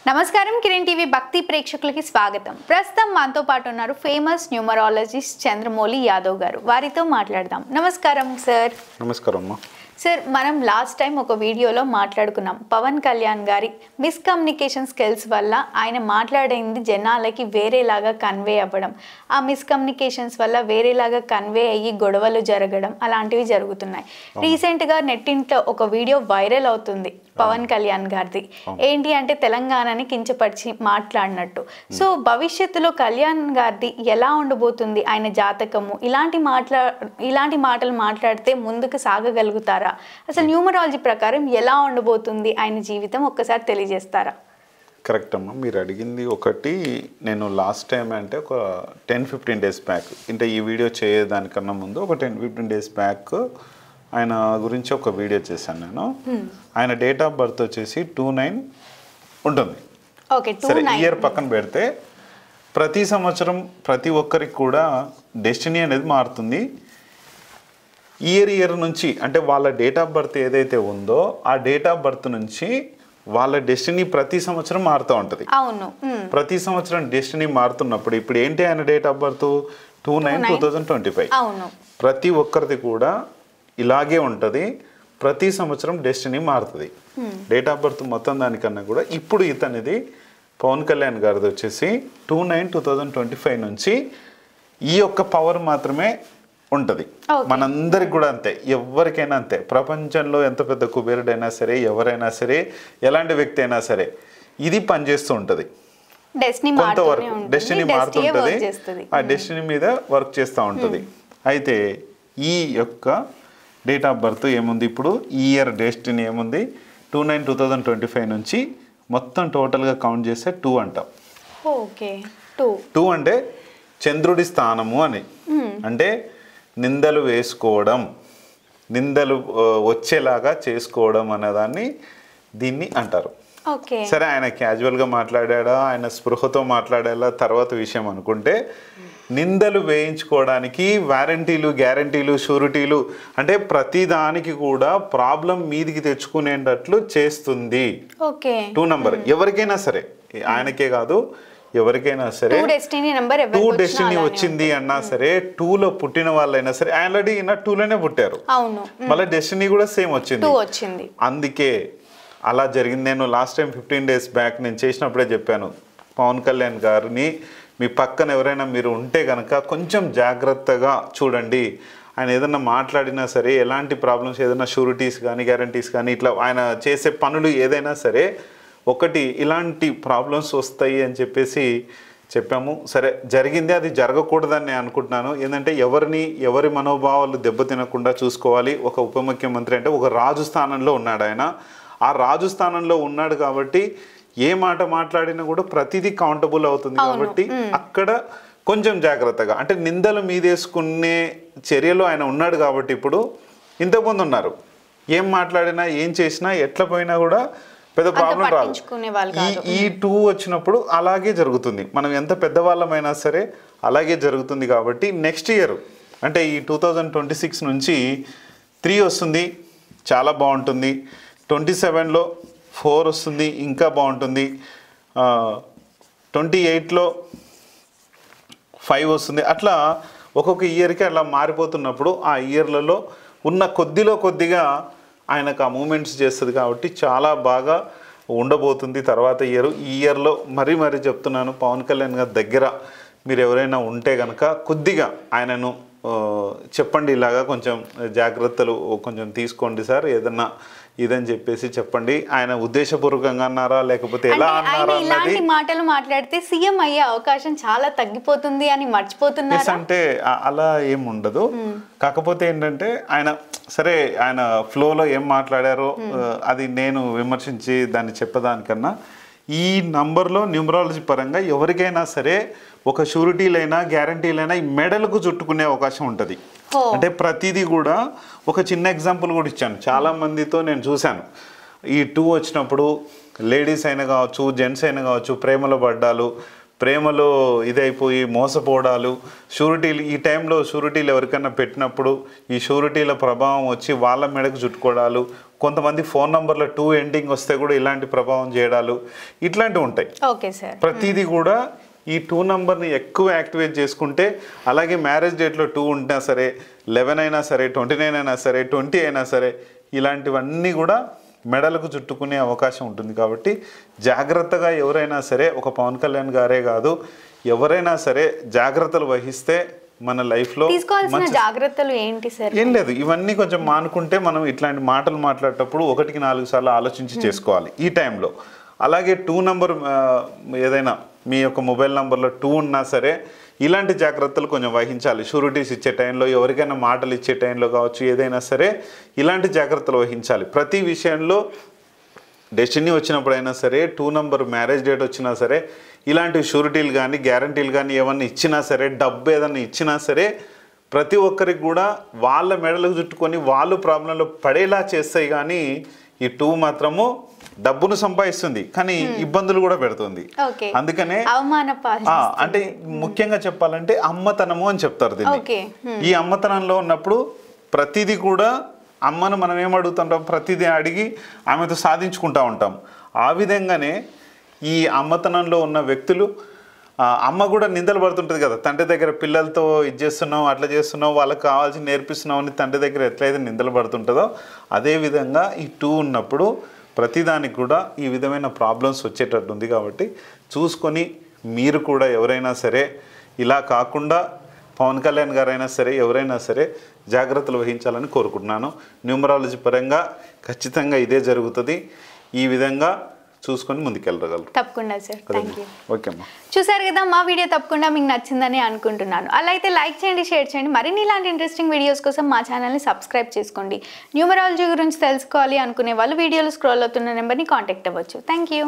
నమస్కారం కిరణ్ టీవీ భక్తి ప్రేక్షకులకి స్వాగతం. ప్రస్తుతం మనతో పాటు ఉన్నారు ఫేమస్ న్యూమరాలజిస్ట్ చంద్రమౌళి యాదవ్ గారు. వారితో మాట్లాడదాం. నమస్కారం సార్. నమస్కారం అమ్మా. సార్, మనం లాస్ట్ టైం ఒక వీడియోలో మాట్లాడుకున్నాం పవన్ కళ్యాణ్ గారి మిస్కమ్యూనికేషన్ స్కిల్స్ వల్ల ఆయన మాట్లాడేది జనాలకి వేరేలాగా కన్వే అవ్వడం, ఆ మిస్కమ్యూనికేషన్స్ వల్ల వేరేలాగా కన్వే అయ్యి గొడవలు జరగడం అలాంటివి జరుగుతున్నాయి. రీసెంట్గా నెట్టింట్లో ఒక వీడియో వైరల్ అవుతుంది పవన్ కళ్యాణ్ గారిది. ఏంటి అంటే తెలంగాణని కించపరిచి మాట్లాడినట్టు. సో భవిష్యత్తులో కళ్యాణ్ గారిది ఎలా ఉండబోతుంది, ఆయన జాతకము, ఇలాంటి మాటలు మాట్లాడితే ముందుకు సాగగలుగుతారా, అసలు న్యూమరాలజీ ప్రకారం ఎలా ఉండబోతుంది ఆయన జీవితం, ఒక్కసారి తెలియజేస్తారా? కరెక్ట్ అమ్మా, మీరు అడిగింది ఒకటి. నేను లాస్ట్ టైం అంటే ఒక 10-15 డేస్ బ్యాక్, అంటే ఈ వీడియో చేయడానికన్నా ముందు ఒక 10-15 డేస్ బ్యాక్ ఆయన గురించి ఒక వీడియో చేశాను నేను. ఆయన డేట్ ఆఫ్ బర్త్ వచ్చేసి 29 ఉంటుంది. సరే, ఇయర్ పక్కన పెడితే ప్రతి సంవత్సరం ప్రతి ఒక్కరికి కూడా డెస్టినీ అనేది మారుతుంది. ఇయర్ నుంచి, అంటే వాళ్ళ డేట్ ఆఫ్ బర్త్ ఏదైతే ఉందో ఆ డేట్ ఆఫ్ బర్త్ నుంచి వాళ్ళ డెస్టినీ ప్రతి సంవత్సరం మారుతూ ఉంటుంది. అవును, ప్రతి సంవత్సరం డెస్టినీ మారుతున్నప్పుడు ఇప్పుడు ఏంటి, ఆయన డేట్ ఆఫ్ బర్త్ 29/2025. అవును, ప్రతి ఒక్కరిది కూడా ఇలాగే ఉంటుంది. ప్రతి సంవత్సరం డెస్టినీ మారుతుంది. డేట్ ఆఫ్ బర్త్ మొత్తం దానికన్నా కూడా ఇప్పుడు ఇతనిది పవన్ కళ్యాణ్ గారిది వచ్చేసి 29/2025 నుంచి ఈ యొక్క పవర్ మాత్రమే ఉంటుంది. మనందరికి కూడా అంతే, ఎవరికైనా అంతే. ప్రపంచంలో ఎంత పెద్ద కుబేరుడైనా సరే, ఎవరైనా సరే, ఎలాంటి వ్యక్తి అయినా సరే ఇది పనిచేస్తూ ఉంటుంది. కొంతవరకు డెస్టినీ మారుతుంటుంది, ఆ డెస్టినీ మీద వర్క్ చేస్తూ ఉంటుంది. అయితే ఈ యొక్క డేట్ ఆఫ్ బర్త్ ఏముంది, ఇప్పుడు ఈ ఇయర్ డెస్టినీ ఏముంది, 29/2025 నుంచి మొత్తం టోటల్గా కౌంట్ చేస్తే 2 అంటాం. 2 అంటే చంద్రుడి స్థానము అని, అంటే నిందలు వేసుకోవడం, నిందలు వచ్చేలాగా చేసుకోవడం అనేదాన్ని దీన్ని అంటారు. సరే, ఆయన క్యాజువల్గా మాట్లాడా, ఆయన స్పృహతో మాట్లాడేలా తర్వాత విషయం అనుకుంటే, నిందలు వేయించుకోవడానికి వారంటీలు, గ్యారంటీలు, షూరిటీలు, అంటే ప్రతి దానికి కూడా ప్రాబ్లం మీదికి తెచ్చుకునేటట్లు చేస్తుంది. 2 నంబర్ ఎవరికైనా సరే, ఆయనకే కాదు ఎవరికైనా సరే 2 డెస్టినీ వచ్చింది అన్నా సరే, 2లో పుట్టిన వాళ్ళైనా సరే, ఆల్రెడీ ఈయన 2లోనే పుట్టారు, మళ్ళీ డెస్టినీ కూడా సేమ్ వచ్చింది. అందుకే అలా జరిగింది. నేను లాస్ట్ టైం 15 డేస్ బ్యాక్ నేను చేసినప్పుడే చెప్పాను, పవన్ కళ్యాణ్ గారిని మీ పక్కన ఎవరైనా మీరు ఉంటే కనుక కొంచెం జాగ్రత్తగా చూడండి. ఆయన ఏదైనా మాట్లాడినా సరే, ఎలాంటి ప్రాబ్లమ్స్, ఏదైనా షూరిటీస్ కానీ గ్యారంటీస్ కానీ, ఇట్లా ఆయన చేసే పనులు ఏదైనా సరే, ఒకటి ఇలాంటి ప్రాబ్లమ్స్ వస్తాయి అని చెప్పేసి చెప్పాము. సరే, జరిగింది, అది జరగకూడదని నేను అనుకుంటున్నాను. ఏంటంటే ఎవరి మనోభావాలు దెబ్బతినకుండా చూసుకోవాలి. ఒక ఉప ముఖ్యమంత్రి అంటే ఒక రాజు స్థానంలో ఉన్నాడు ఆయన. ఆ రాజు స్థానంలో ఉన్నాడు కాబట్టి ఏ మాట మాట్లాడినా కూడా ప్రతిదీ కౌంటబుల్ అవుతుంది. కాబట్టి అక్కడ కొంచెం జాగ్రత్తగా, అంటే నిందలు మీదేసుకునే చర్యలో ఆయన ఉన్నాడు. కాబట్టి ఇప్పుడు ఇంతకుముందు ఉన్నారు, ఏం మాట్లాడినా ఏం చేసినా ఎట్లా పోయినా కూడా పెద్ద ప్రాబ్లం రాదు. ఈ 2 వచ్చినప్పుడు అలాగే జరుగుతుంది. మనం ఎంత పెద్దవాళ్ళమైనా సరే అలాగే జరుగుతుంది. కాబట్టి నెక్స్ట్ ఇయర్ అంటే ఈ 2026 నుంచి 3 వస్తుంది, చాలా బాగుంటుంది. 27లో 4 వస్తుంది, ఇంకా బాగుంటుంది. 28లో 5 వస్తుంది. అట్లా ఒక్కొక్క ఇయర్కి అట్లా మారిపోతున్నప్పుడు ఆ ఇయర్లలో ఉన్న కొద్దిగా ఆయనకు ఆ మూమెంట్స్ చేస్తుంది. కాబట్టి చాలా బాగా ఉండబోతుంది తర్వాత ఇయర్. ఈ ఇయర్లో మరీ చెప్తున్నాను, పవన్ కళ్యాణ్ గారి దగ్గర మీరు ఎవరైనా ఉంటే కనుక కొద్దిగా ఆయనను చెప్పండి, ఇలాగా కొంచెం జాగ్రత్తలు కొంచెం తీసుకోండి సార్, ఏదన్నా ఇదని చెప్పేసి చెప్పండి. ఆయన ఉద్దేశపూర్వకంగా అన్నారా లేకపోతే ఎలా అన్నారా, ఇలాంటి మాటలు మాట్లాడితే సీఎం అయ్యే అవకాశం చాలా తగ్గిపోతుంది అని మర్చిపోతున్నారు. అంటే అలా ఏం ఉండదు. కాకపోతే ఏంటంటే ఆయన ఫ్లోలో ఏం మాట్లాడారో అది నేను విమర్శించి దాన్ని చెప్పదానికన్నా, ఈ నంబర్లో న్యూమరాలజీ పరంగా ఎవరికైనా సరే ఒక షూరిటీలైనా గ్యారంటీలైనా ఈ మెడలకు చుట్టుకునే అవకాశం ఉంటుంది. అంటే ప్రతిదీ కూడా ఒక చిన్న ఎగ్జాంపుల్ కూడా ఇచ్చాను. చాలా మందితో నేను చూశాను, ఈ 2 వచ్చినప్పుడు లేడీస్ అయినా కావచ్చు, జెంట్స్ అయినా కావచ్చు, ప్రేమలో పడ్డాలు, ప్రేమలో ఇదైపోయి మోసపోవడాలు, షూరిటీలు ఈ టైంలో షూరిటీలు ఎవరికైనా పెట్టినప్పుడు ఈ షూరిటీల ప్రభావం వచ్చి వాళ్ళ మెడకు చుట్టుకోవడాలు, కొంతమంది ఫోన్ నంబర్లో 2 ఎండింగ్ వస్తే కూడా ఇలాంటి ప్రభావం చేయడాలు ఇట్లాంటివి ఉంటాయి. Okay sir. ప్రతిదీ కూడా ఈ 2 నంబర్ని ఎక్కువ యాక్టివేట్ చేసుకుంటే, అలాగే మ్యారేజ్ డేట్లో 2 ఉంటున్నా సరే, 11 అయినా సరే, 29 అయినా సరే, 20 అయినా సరే, ఇలాంటివన్నీ కూడా మెడలకు చుట్టుకునే అవకాశం ఉంటుంది. కాబట్టి జాగ్రత్తగా ఎవరైనా సరే, ఒక పవన్ కళ్యాణ్ గారే కాదు ఎవరైనా సరే జాగ్రత్తలు వహిస్తే మన లైఫ్లో తీసుకోవాల్సిన జాగ్రత్తలు ఏంటి సార్? ఏం లేదు, ఇవన్నీ కొంచెం మానుకుంటే మనం ఇట్లాంటి మాటలు మాట్లాడేటప్పుడు 1కి 4 సార్లు ఆలోచించి చేసుకోవాలి ఈ టైంలో. అలాగే 2 నంబర్ ఏదైనా మీ యొక్క మొబైల్ నంబర్లో 2 ఉన్నా సరే ఇలాంటి జాగ్రత్తలు కొంచెం వహించాలి. షూరిటీస్ ఇచ్చే టైంలో, ఎవరికైనా మాటలు ఇచ్చే టైంలో కావచ్చు, ఏదైనా సరే ఇలాంటి జాగ్రత్తలు వహించాలి. ప్రతి విషయంలో డెస్టినీ వచ్చినప్పుడైనా సరే, 2 నంబర్ మ్యారేజ్ డేట్ వచ్చినా సరే, ఇలాంటి షూరిటీలు కానీ గ్యారంటీలు కానీ ఏమన్నా ఇచ్చినా సరే, డబ్బు ఏదన్నా ఇచ్చినా సరే, ప్రతి ఒక్కరికి కూడా వాళ్ళ మెడలకు చుట్టుకొని వాళ్ళు ప్రాబ్లంలో పడేలా చేస్తాయి. కానీ ఈ 2 మాత్రము డబ్బును సంపాదిస్తుంది కానీ ఇబ్బందులు కూడా పెడుతుంది. అందుకనే అంటే ముఖ్యంగా చెప్పాలంటే అమ్మతనము అని చెప్తారు దీన్ని. ఈ అమ్మతనంలో ఉన్నప్పుడు ప్రతిదీ కూడా అమ్మను మనం ఏమడుగుతుంటాం, ప్రతిదీ అడిగి ఆమెతో సాధించుకుంటూ ఉంటాం. ఆ విధంగానే ఈ అమ్మతనంలో ఉన్న వ్యక్తులు, అమ్మ కూడా నిందలు పడుతుంటుంది కదా, తండ్రి దగ్గర పిల్లలతో ఇది చేస్తున్నావు, అట్లా చేస్తున్నావు, వాళ్ళకి కావాల్సి నేర్పిస్తున్నావు అని తండ్రి దగ్గర ఎట్లయితే నిందలు పడుతుంటుందో, అదేవిధంగా ఈ 2 ఉన్నప్పుడు ప్రతిదానికి కూడా ఈ విధమైన ప్రాబ్లమ్స్ వచ్చేటట్టుంది. కాబట్టి చూసుకొని మీరు కూడా ఎవరైనా సరే ఇలా కాకుండా పవన్ కళ్యాణ్ గారైనా సరే ఎవరైనా సరే జాగ్రత్తలు వహించాలని కోరుకుంటున్నాను. న్యూమరాలజీ పరంగా ఖచ్చితంగా ఇదే జరుగుతుంది. ఈ విధంగా చూసుకొని ముందుకెళ్ళగలరు. తప్పకుండా సార్. Thank you. ఓకే అమ్మా. చూసారు కదా, మా వీడియో తప్పకుండా మీకు నచ్చిందని అనుకుంటున్నాను. అలా అయితే లైక్ చేయండి, షేర్ చేయండి. మరిన్ని ఇలాంటి ఇంట్రెస్టింగ్ వీడియోస్ కోసం మా ఛానల్ని సబ్స్క్రైబ్ చేసుకోండి. న్యూమరాలజీ గురించి తెలుసుకోవాలి అనుకునే వాళ్ళు వీడియోలో స్క్రోల్ అవుతున్న నెంబర్ని కాంటాక్ట్ అవ్వచ్చు. Thank you.